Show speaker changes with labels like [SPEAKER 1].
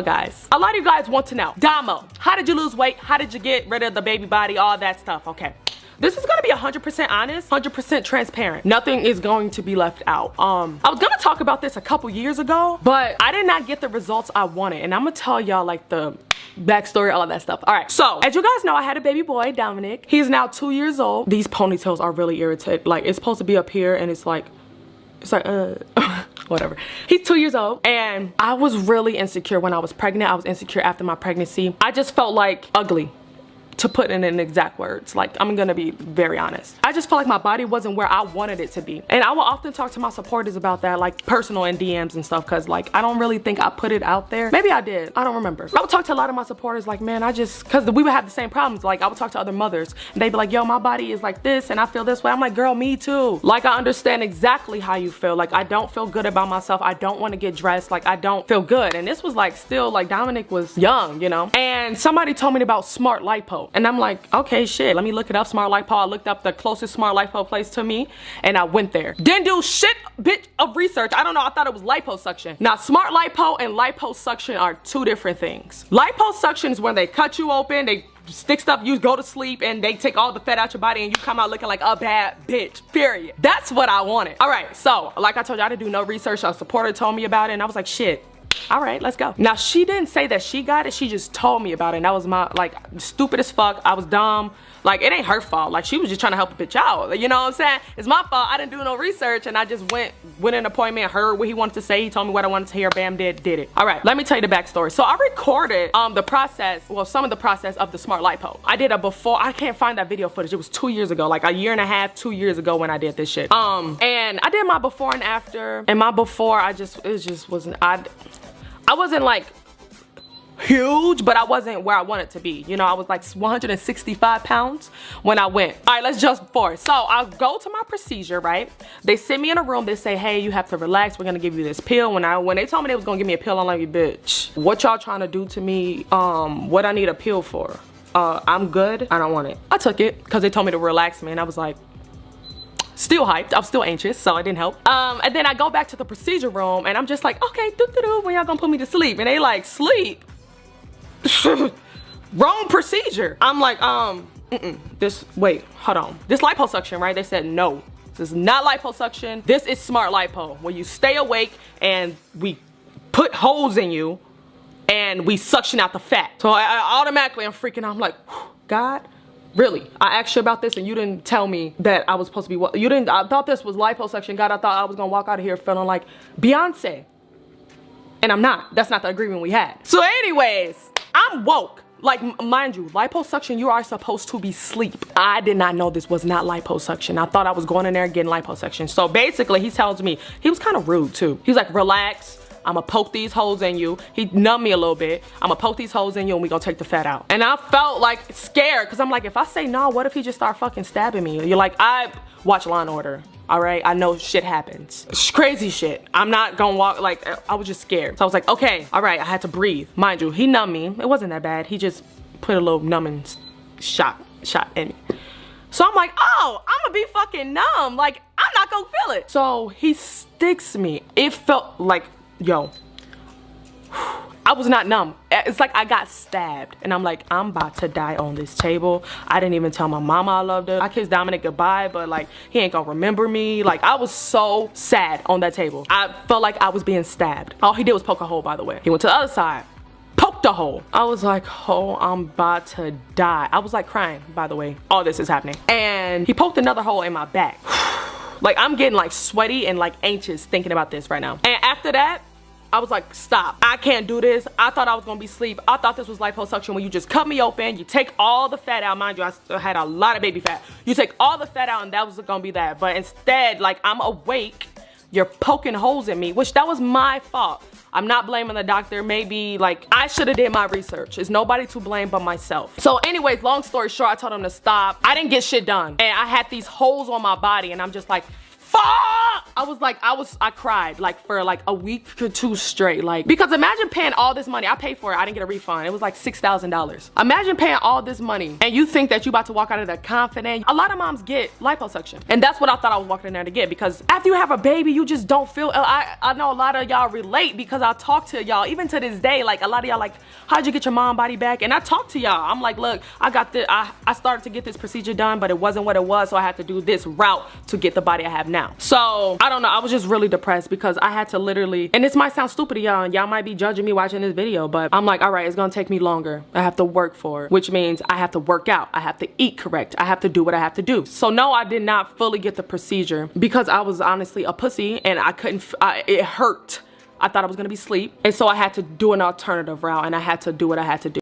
[SPEAKER 1] Guys, a lot of you guys want to know, Domo, how did you lose weight? How did you get rid of the baby body? All that stuff. Okay. This is gonna be 100% honest, 100% transparent. Nothing is going to be left out. I was gonna talk about this a couple years ago, but I did not get the results I wanted. And I'm gonna tell y'all like the backstory, all of that stuff. All right, so as you guys know, I had a baby boy, Dominic. He's now 2 years old. These ponytails are really irritating. Like, it's supposed to be up here and it's like whatever. He's 2 years old and I was really insecure when I was pregnant. I was insecure after my pregnancy. I just felt like ugly, to put it in exact words. Like, I'm gonna be very honest. I just felt like my body wasn't where I wanted it to be. And I will often talk to my supporters about that, like personal and DMs and stuff, cause like, I don't really think I put it out there. Maybe I did, I don't remember. I would talk to a lot of my supporters like, man, cause we would have the same problems. Like, I would talk to other mothers and they'd be like, yo, my body is like this and I feel this way. I'm like, girl, me too. Like, I understand exactly how you feel. Like, I don't feel good about myself. I don't wanna get dressed. Like, I don't feel good. And this was like, still like Dominic was young, you know? And somebody told me about smart lipo. And I'm like, okay, shit, let me look it up, smart lipo. I looked up the closest smart lipo place to me and I went there. Didn't do shit bit of research. I don't know, I thought it was liposuction. Now, smart lipo and liposuction are two different things. Liposuction is when they cut you open, they stick stuff, you go to sleep and they take all the fat out your body and you come out looking like a bad bitch, period. That's what I wanted. All right, so like I told you, I didn't do no research. A supporter told me about it and I was like, shit, all right, let's go. Now, she didn't say that she got it. She just told me about it. And that was my, like, stupid as fuck. I was dumb. Like, it ain't her fault. Like, she was just trying to help a bitch out. You know what I'm saying? It's my fault. I didn't do no research and I just went in an appointment, heard what he wanted to say. He told me what I wanted to hear. Bam, did it. All right, let me tell you the backstory. So I recorded the process, well, some of the process of the smart lipo. I did a before, I can't find that video footage. It was 2 years ago, like a year and a half, 2 years ago when I did this shit. And I did my before and after. And my before, it just wasn't, I wasn't like huge, but I wasn't where I wanted to be. You know, I was like 165 pounds when I went. All right, let's jump forward. So I go to my procedure, right? They send me in a room. They say, hey, you have to relax. We're gonna give you this pill. When they told me they was gonna give me a pill, I'm like, bitch, what y'all trying to do to me? What I need a pill for? I'm good. I don't want it. I took it because they told me to relax me and I was like, still hyped. I was still anxious, so it didn't help. And then I go back to the procedure room and I'm just like, okay, when y'all gonna put me to sleep? And they like, sleep? Wrong procedure. I'm like, wait, hold on. This liposuction, right? They said, no, this is not liposuction. This is smart lipo, where you stay awake and we put holes in you and we suction out the fat. So I automatically, I'm freaking out. I'm like, God, really? I asked you about this and you didn't tell me that I was supposed to be, I thought this was liposuction. God, I thought I was gonna walk out of here feeling like Beyonce. And I'm not. That's not the agreement we had. So anyways, I'm woke. Like, mind you, liposuction, you are supposed to be asleep. I did not know this was not liposuction. I thought I was going in there and getting liposuction. So basically, he tells me, he was kind of rude too. He's like, relax. I'm gonna poke these holes in you. He numbed me a little bit. I'm gonna poke these holes in you and we gonna take the fat out. And I felt like scared because I'm like, if I say no, what if he just start fucking stabbing me? You're like, I watch Law and Order. All right, I know shit happens. It's crazy shit. I'm not gonna walk, like, I was just scared. So I was like, okay, all right, I had to breathe. Mind you, he numbed me. It wasn't that bad. He just put a little numbing shot in me. So I'm like, oh, I'm gonna be fucking numb. Like, I'm not gonna feel it. So he sticks me. It felt like, yo, I was not numb. It's like I got stabbed and I'm like, I'm about to die on this table. I didn't even tell my mama I loved her. I kissed Dominic goodbye, but like, he ain't gonna remember me. Like, I was so sad on that table. I felt like I was being stabbed. All he did was poke a hole, by the way. He went to the other side, poked a hole. I was like, oh, I'm about to die. I was like crying, by the way. All this is happening. And he poked another hole in my back. Like, I'm getting like sweaty and like anxious thinking about this right now. And after that, I was like, stop. I can't do this. I thought I was gonna be asleep. I thought this was liposuction when you just cut me open, you take all the fat out. Mind you, I still had a lot of baby fat. You take all the fat out and that was gonna be that. But instead, like, I'm awake, you're poking holes in me, which that was my fault. I'm not blaming the doctor. Maybe, like, I should have did my research. There's nobody to blame but myself. So anyways, long story short, I told him to stop. I didn't get shit done. And I had these holes on my body and I'm just like, fuck. I cried like for like a week or two straight. Like, because imagine paying all this money. I paid for it. I didn't get a refund. It was like $6,000. Imagine paying all this money and you think that you about to walk out of there confident. A lot of moms get liposuction. And that's what I thought I was walking in there to get, because after you have a baby, you just don't feel, I know a lot of y'all relate, because I talk to y'all even to this day. Like, a lot of y'all like, how'd you get your mom body back? And I talk to y'all. I'm like, look, I got this, I started to get this procedure done, but it wasn't what it was. So I had to do this route to get the body I have now. So I don't know. I was just really depressed because I had to literally, and this might sound stupid to y'all, and y'all might be judging me watching this video, but I'm like, all right, it's gonna take me longer. I have to work for it, which means I have to work out. I have to eat correct. I have to do what I have to do. So no, I did not fully get the procedure because I was honestly a pussy and I couldn't, it hurt. I thought I was gonna be asleep. And so I had to do an alternative route, and I had to do what I had to do.